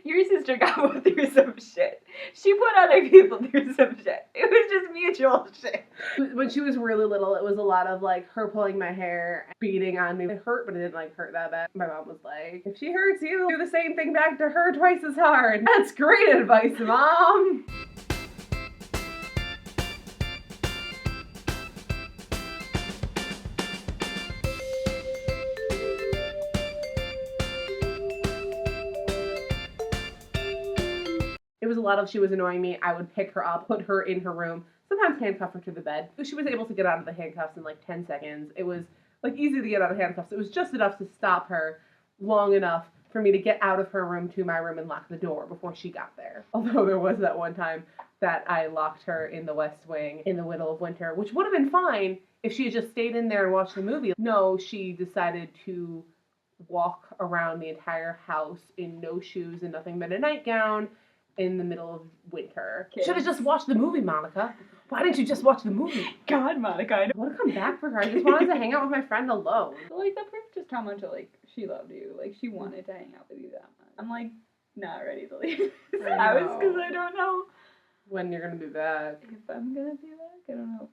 Your sister got both through some shit. She put other people through some shit. It was just mutual shit. When she was really little, it was a lot of like her pulling my hair, beating on me. It hurt, but it didn't like hurt that bad. My mom was like, if she hurts you, do the same thing back to her twice as hard. That's great advice, Mom. It was a lot of she was annoying me. I would pick her up, put her in her room, sometimes handcuff her to the bed. She was able to get out of the handcuffs in like 10 seconds. It was like easy to get out of handcuffs. It was just enough to stop her long enough for me to get out of her room to my room and lock the door before she got there. Although there was that one time that I locked her in the West Wing in the middle of winter, which would have been fine if she had just stayed in there and watched the movie. No, she decided to walk around the entire house in no shoes and nothing but a nightgown in the middle of winter. Should have just watched the movie, Monica. Why didn't you just watch the movie? God, Monica, I want to come back for her. I just wanted to hang out with my friend alone. Like, that proves just how much, like, she loved you. Like, she wanted to hang out with you that much. I'm, like, not ready to leave this house because I don't know when you're going to be back. If I'm going to be back, I don't know.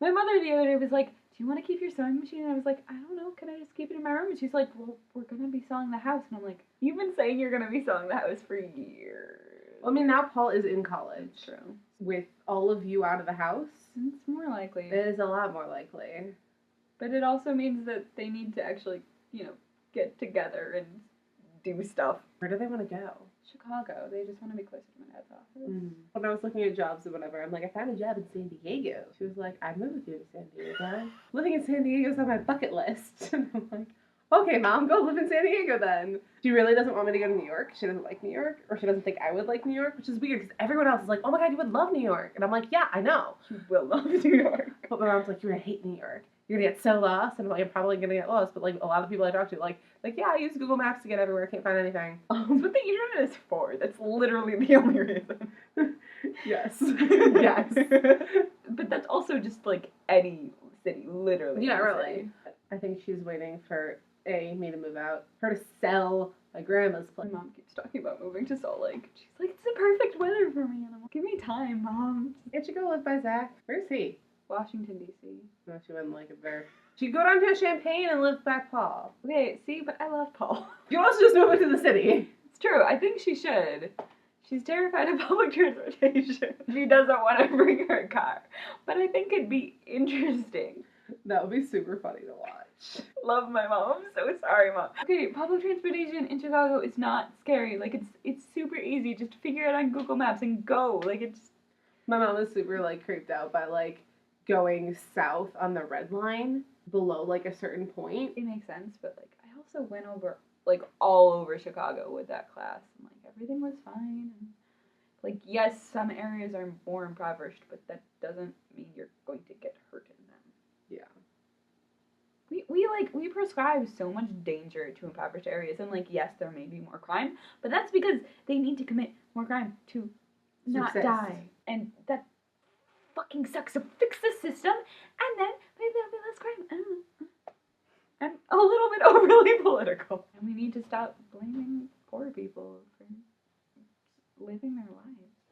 My mother the other day was like, do you want to keep your sewing machine? And I was like, I don't know. Can I just keep it in my room? And she's like, well, we're going to be selling the house. And I'm like, you've been saying you're going to be selling the house for years. Well, I mean, now Paul is in college. True. With all of you out of the house. It's more likely. It is a lot more likely. But it also means that they need to actually, you know, get together and do stuff. Where do they want to go? Chicago. They just want to be closer to my dad's office. Mm. When I was looking at jobs or whatever, I'm like, I found a job in San Diego. She was like, I'd move with you to San Diego. Living in San Diego is on my bucket list. And I'm like, okay, Mom, go live in San Diego then. She really doesn't want me to go to New York. She doesn't like New York, or she doesn't think I would like New York, which is weird because everyone else is like, oh my God, you would love New York. And I'm like, yeah, I know. You will love New York. But my mom's like, you're going to hate New York. You're going to get so lost. And I'm like, I'm probably going to get lost. But like a lot of people I talk to, like, yeah, I use Google Maps to get everywhere. I can't find anything. That's what the internet is for. That's literally the only reason. Yes. Yes. But that's also just like any city, literally. Yeah, really. I think she's waiting for me to move out, her to sell my grandma's place. My mom keeps talking about moving to Salt Lake. She's like, it's the perfect weather for me. And I'm like, give me time, Mom. Can't you go live by Zach? Where's he? Washington, D.C. No, she wouldn't like it there. She'd go down to Champaign and live by Paul. Okay, see, but I love Paul. You also just move into the city. It's true. I think she should. She's terrified of public transportation. She doesn't want to bring her car. But I think it'd be interesting. That would be super funny to watch. Love my mom. I'm so sorry, Mom. Okay, public transportation in Chicago is not scary. Like, it's super easy. Just figure it on Google Maps and go. Like, it's... My mom is super, like, creeped out by, like, going south on the red line below, like, a certain point. It makes sense, but, like, I also went over, like, all over Chicago with that class. And, like, everything was fine. And, like, yes, some areas are more impoverished, but that doesn't mean you're going to get hurt in them. Yeah. We prescribe so much danger to impoverished areas, and, like, yes, there may be more crime, but that's because they need to commit more crime to not die. And that fucking sucks. So fix the system, and then maybe there'll be less crime. I don't know. I'm a little bit overly political. And we need to stop blaming poor people for living their lives.